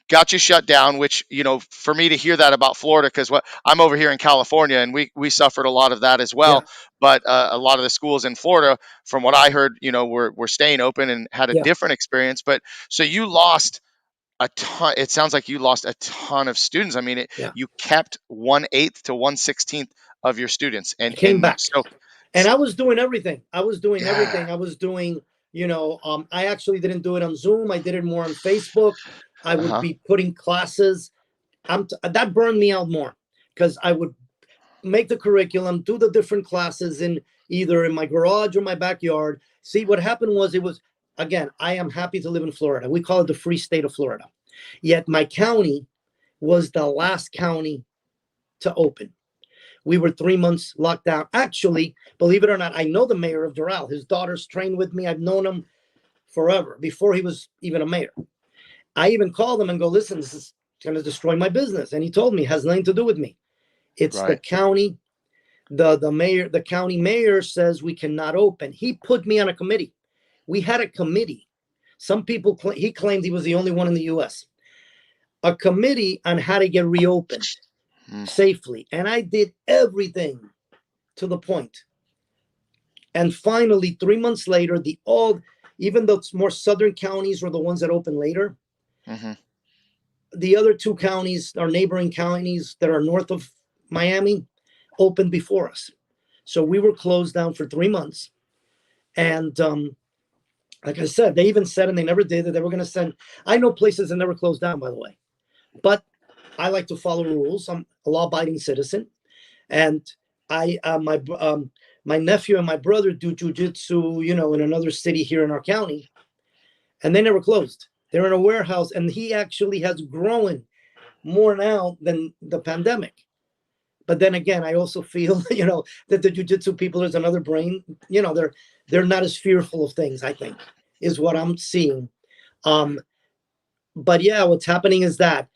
got you shut down, which, for me to hear that about Florida, because what I'm over here in California, and we suffered a lot of that as yeah, well. But a lot of the schools in Florida, from what I heard, were staying open and had a yeah, different experience. But so you lost a ton. It sounds like you lost a ton of students. I mean, yeah. you kept 1/8 to 1/16 of your students, I and came and back. so And I was doing everything. I was doing yeah, everything. I was doing, I actually didn't do it on Zoom. I did it more on Facebook. I uh would huh, be putting classes. That burned me out more because I would make the curriculum, do the different classes in either in my garage or my backyard. See, what happened was again, I am happy to live in Florida. We call it the free state of Florida. Yet my county was the last county to open. We were 3 months locked down. Actually, believe it or not, I know the mayor of Doral. His daughter's trained with me. I've known him forever, before he was even a mayor. I even called him and go, listen, this is going to destroy my business. And he told me it has nothing to do with me. It's the right, county. The mayor, the county mayor says we cannot open. He put me on a committee. We had a committee. Some people, he claimed he was the only one in the US. A committee on how to get reopened mm, safely. And I did everything to the point. And finally, 3 months later, even though it's more southern counties were the ones that opened later, mm-hmm, the other two counties, our neighboring counties that are north of Miami, opened before us. So we were closed down for 3 months. And like I said, they even said, and they never did, that they were going to send. I know places that never closed down, by the way. But I like to follow rules. I'm a law-abiding citizen. And my nephew and my brother do jujitsu, in another city here in our county, and they never closed. They're in a warehouse, and he actually has grown more now than the pandemic. But then again, I also feel, that the jujitsu people, there's another brain. They're not as fearful of things, I think, is what I'm seeing. Um, but yeah, what's happening is that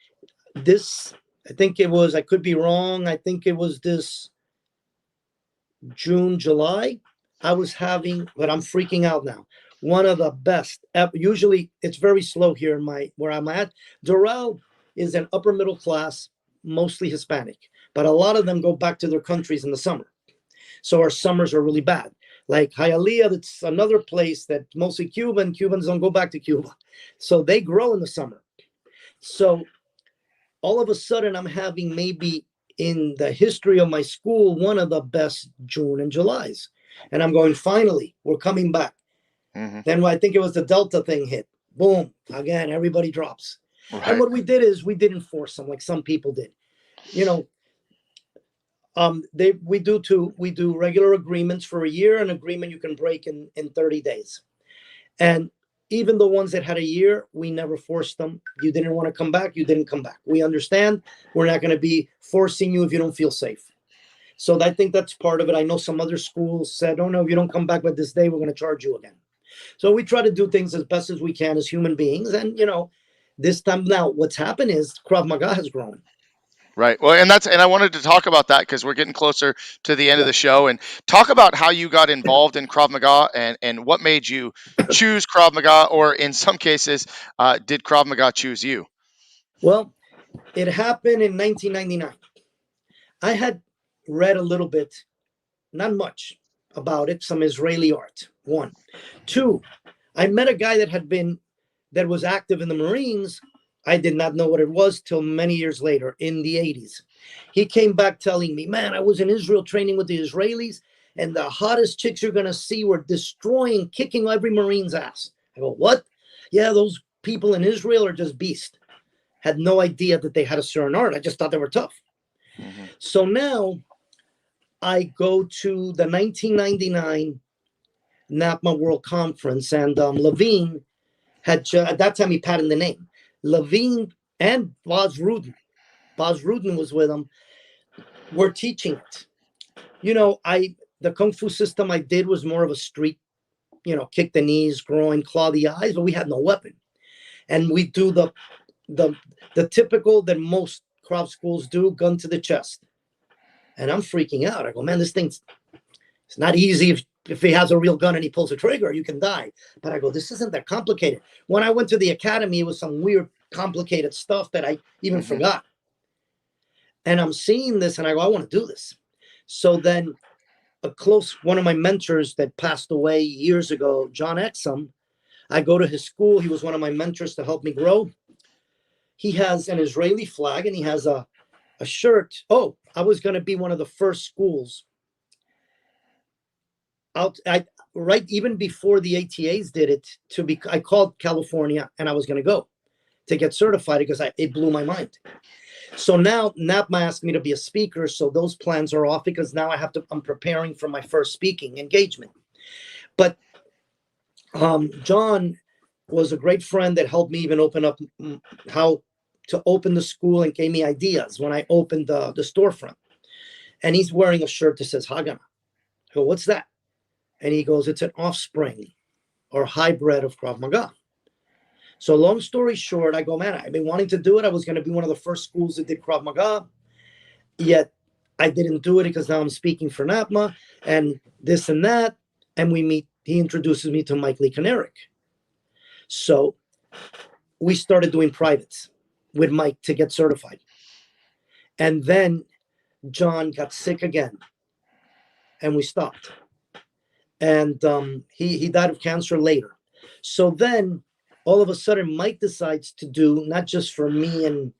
this, I think it was, I could be wrong. I think it was this June, July, I was having, but I'm freaking out now. One of the best. Usually, it's very slow here in where I'm at. Doral is an upper middle class, mostly Hispanic, but a lot of them go back to their countries in the summer. So our summers are really bad. Like Hialeah, that's another place that mostly Cuban. Cubans don't go back to Cuba, so they grow in the summer. So all of a sudden, I'm having, maybe in the history of my school, one of the best June and Julys. And I'm going, finally, we're coming back. mm-hmm, Then I think it was the Delta thing hit. Boom. Again, everybody drops. And right, what we did is we didn't force them like some people did. You know, we do regular agreements for a year, an agreement you can break in 30 days. And even the ones that had a year, we never forced them. You didn't want to come back, you didn't come back. We understand. We're not going to be forcing you if you don't feel safe. So I think that's part of it. I know some other schools said, oh no, if you don't come back by this day, we're going to charge you again. So we try to do things as best as we can as human beings. And, this time now, what's happened is Krav Maga has grown. right. Well, and I wanted to talk about that because we're getting closer to the end of Yeah. the show, and talk about how you got involved in Krav Maga, and what made you choose Krav Maga, or in some cases, did Krav Maga choose you? Well, it happened in 1999. I had read a little bit, not much about it, some Israeli art. One. Two, I met a guy that was active in the Marines. I did not know what it was till many years later in the 80s. He came back telling me, man, I was in Israel training with the Israelis, and the hottest chicks you're going to see were destroying, kicking every Marine's ass. I go, what? Yeah, those people in Israel are just beasts. Had no idea that they had a certain art. I just thought they were tough. Mm-hmm. So now I go to the 1999 NAPMA World Conference, and Levine at that time he patented the name. Levine and Boz Rudin. Boz Rudin was with him. We're teaching it. I the Kung Fu system I did was more of a street, kick the knees, groin, claw the eyes, but we had no weapon. And we do the typical that most Krav schools do, gun to the chest. And I'm freaking out. I go, man, it's not easy. If he has a real gun and he pulls a trigger, you can die. But I go, this isn't that complicated. When I went to the academy, it was some weird, complicated stuff that I even forgot. And I'm seeing this and I go, I want to do this. So then one of my mentors that passed away years ago, John Exum, I go to his school. He was one of my mentors to help me grow. He has an Israeli flag and he has a shirt. Oh, I was going to be one of the first schools right even before the ATAs did it I called California and I was going to go to get certified because it blew my mind. So now NAPMA asked me to be a speaker. So those plans are off because now I'm preparing for my first speaking engagement. But John was a great friend that helped me even open up how to open the school and gave me ideas when I opened the storefront. And he's wearing a shirt that says Haganah. I go, what's that? And he goes, it's an offspring or hybrid of Krav Maga. So long story short, I go, man, I've been wanting to do it. I was going to be one of the first schools that did Krav Maga. Yet I didn't do it because now I'm speaking for NAPMA and this and that. And he introduces me to Mike Lee Kanerick. So we started doing privates with Mike to get certified. And then John got sick again and we stopped. And he died of cancer later. So then all of a sudden Mike decides to do, not just for me and,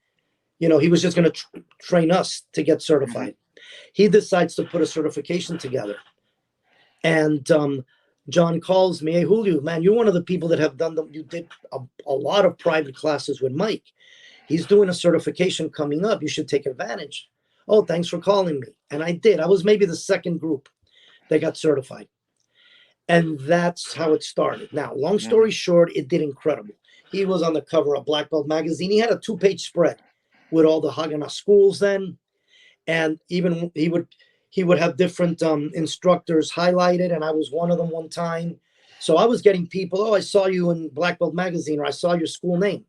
he was just going to train us to get certified. He decides to put a certification together. And John calls me, hey, Julio, man, you're one of the people that have done you did a lot of private classes with Mike. He's doing a certification coming up. You should take advantage. Oh, thanks for calling me. And I did. I was maybe the second group that got certified. And that's how it started. Now, long story short, it did incredible. He was on the cover of Black Belt magazine. He had a 2-page spread with all the Haganah schools then. And even he would have different instructors highlighted. And I was one of them one time. So I was getting people, oh, I saw you in Black Belt magazine, or I saw your school name.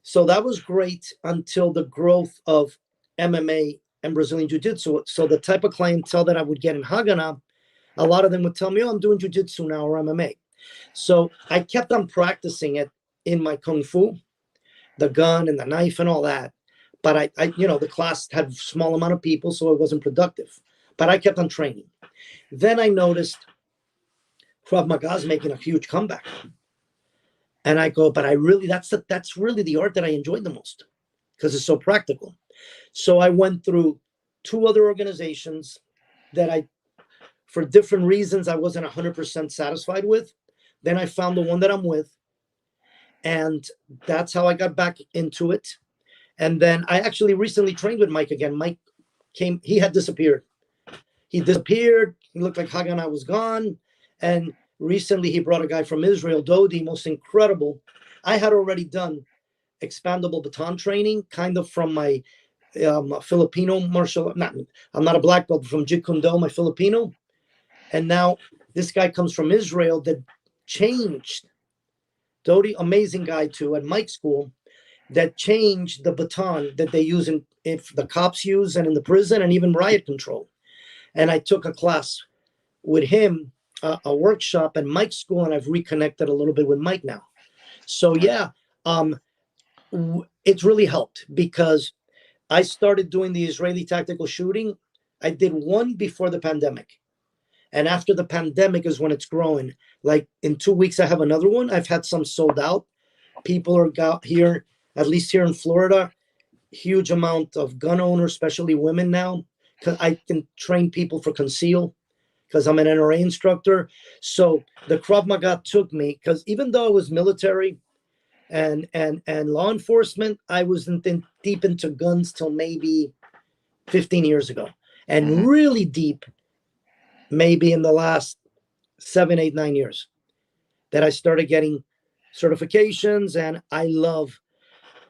So that was great until the growth of MMA and Brazilian Jiu-Jitsu. So the type of clientele that I would get in Haganah, a lot of them would tell me, oh, I'm doing Jiu-Jitsu now or MMA. So I kept on practicing it in my Kung Fu, the gun and the knife and all that. But I the class had a small amount of people, so it wasn't productive. But I kept on training. Then I noticed Krav Maga is making a huge comeback. And I go, but that's really the art that I enjoyed the most because it's so practical. So I went through 2 other organizations that for different reasons, I wasn't 100% satisfied with. Then I found the one that I'm with. And that's how I got back into it. And then I actually recently trained with Mike again. Mike he had disappeared. He disappeared. He looked like Haganah was gone. And recently he brought a guy from Israel, Dodi, most incredible. I had already done expandable baton training, kind of from my Filipino martial. I'm not a black belt, from Jeet Kune Do, my Filipino. And now this guy comes from Israel that changed. Dodi, amazing guy too, at Mike's school, that changed the baton that they use if the cops use and in the prison and even riot control. And I took a class with him, a workshop at Mike's school, and I've reconnected a little bit with Mike now. So yeah, it's really helped because I started doing the Israeli tactical shooting. I did one before the pandemic. And after the pandemic is when it's growing. Like in 2 weeks, I have another one. I've had some sold out. People are out here, at least here in Florida, huge amount of gun owners, especially women now. Because I can train people for conceal because I'm an NRA instructor. So the Krav Maga took me because even though I was military and law enforcement, I wasn't deep into guns till maybe 15 years ago. And really deep maybe in the last 7, 8, 9 years that I started getting certifications. And I love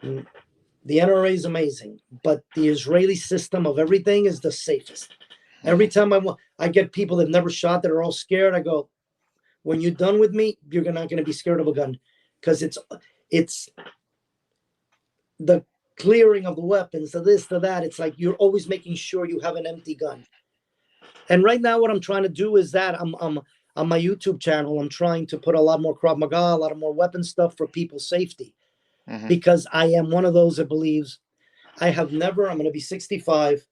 the NRA is amazing, but the Israeli system of everything is the safest. Every time I get people that never shot that are all scared. I go, when you're done with me, you're not going to be scared of a gun, because it's the clearing of the weapons, to this, to that. It's like you're always making sure you have an empty gun. And right now, what I'm trying to do is that I'm on my YouTube channel, I'm trying to put a lot more Krav Maga, a lot of more weapon stuff for people's safety, Hmm. because I am one of those that believes I have never. I'm going to be 65.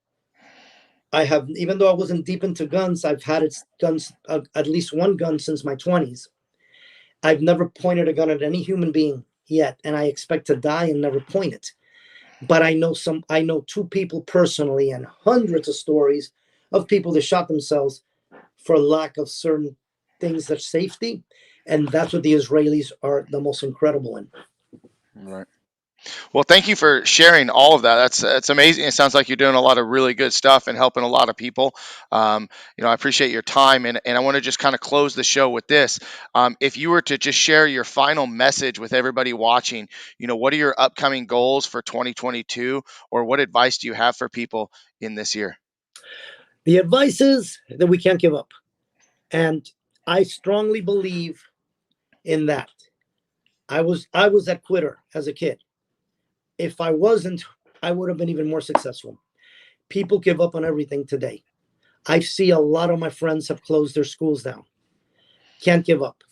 I have, even though I wasn't deep into guns, I've had guns, at least one gun since my 20s. I've never pointed a gun at any human being yet, and I expect to die and never point it. But I know two people personally, and hundreds of stories of people that shot themselves for lack of certain things of safety. And that's what the Israelis are the most incredible in. Right. Well, thank you for sharing all of that. That's amazing. It sounds like you're doing a lot of really good stuff and helping a lot of people. I appreciate your time, and I want to just kind of close the show with this. If you were to just share your final message with everybody watching, what are your upcoming goals for 2022, or what advice do you have for people in this year? The advice is that we can't give up. And I strongly believe in that. I was that quitter as a kid. If I wasn't, I would have been even more successful. People give up on everything today. I see a lot of my friends have closed their schools down. Can't give up.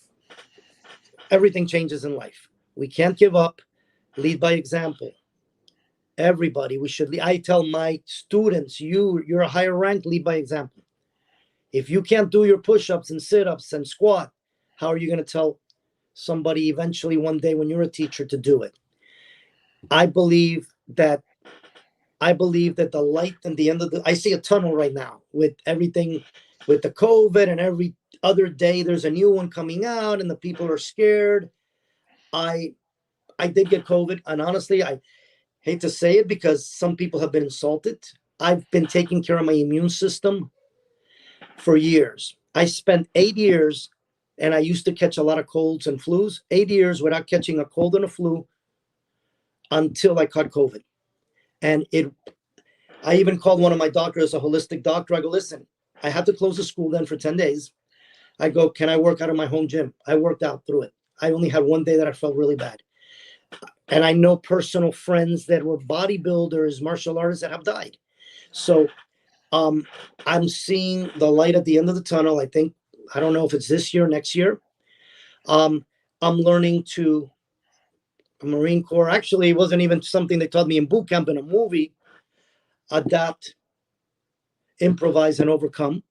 Everything changes in life. We can't give up. Lead by example. Everybody, we should. I tell my students, you're a higher rank. Lead by example. If you can't do your push-ups and sit-ups and squat, how are you going to tell somebody eventually one day when you're a teacher to do it? I believe that the light at the end of I see a tunnel right now with everything, with the COVID, and every other day there's a new one coming out and the people are scared. I did get COVID, and honestly, I hate to say it because some people have been insulted. I've been taking care of my immune system for years. I spent 8 years, and I used to catch a lot of colds and flus, 8 years without catching a cold and a flu until I caught COVID. And I even called one of my doctors, a holistic doctor. I go, listen, I had to close the school then for 10 days. I go, can I work out of my home gym? I worked out through it. I only had one day that I felt really bad. And I know personal friends that were bodybuilders, martial artists that have died. So I'm seeing the light at the end of the tunnel. I don't know if it's this year, next year. I'm learning to Marine Corps. Actually, it wasn't even something they taught me in boot camp, in a movie. Adapt, improvise, and overcome.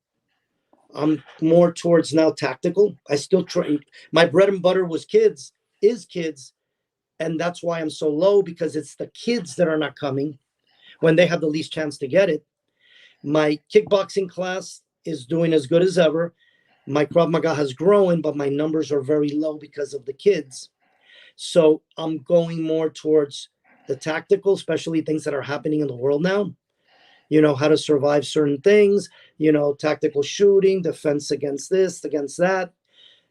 I'm more towards now tactical. I still train. My bread and butter is kids. And that's why I'm so low, because it's the kids that are not coming when they have the least chance to get it. My kickboxing class is doing as good as ever. My Krav Maga has grown, but my numbers are very low because of the kids. So I'm going more towards the tactical, especially things that are happening in the world now. How to survive certain things, tactical shooting, defense against this, against that.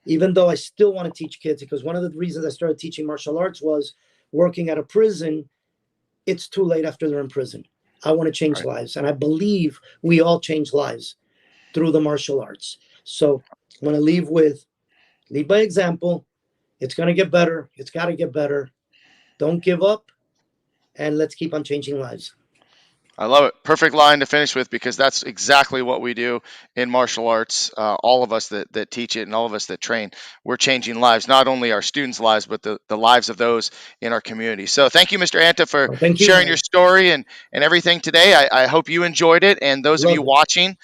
Even though I still want to teach kids, because one of the reasons I started teaching martial arts was working at a prison. It's too late after they're in prison. I want to change Right. lives. And I believe we all change lives through the martial arts. So I want to lead by example. It's going to get better. It's got to get better. Don't give up. And let's keep on changing lives. I love it. Perfect line to finish with, because that's exactly what we do in martial arts. All of us that teach it and all of us that train, we're changing lives, not only our students' lives, but the lives of those in our community. So thank you, Mr. Anta, for Well, thank you, sharing your man. story and everything today. I hope you enjoyed it. And those of you Love it. watching,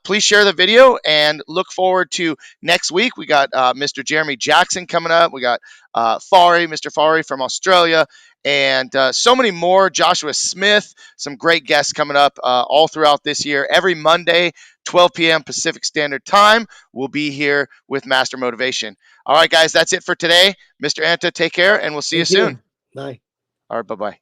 please share the video and look forward to next week. We got Mr. Jeremy Jackson coming up. We got Mr. Fari from Australia, and so many more. Joshua Smith, some great guests coming up all throughout this year. Every Monday, 12 p.m. Pacific Standard Time, we'll be here with Master Motivation. All right, guys, that's it for today. Mr. Anta, take care, and we'll see you Thank soon. you. Bye. All right, bye-bye.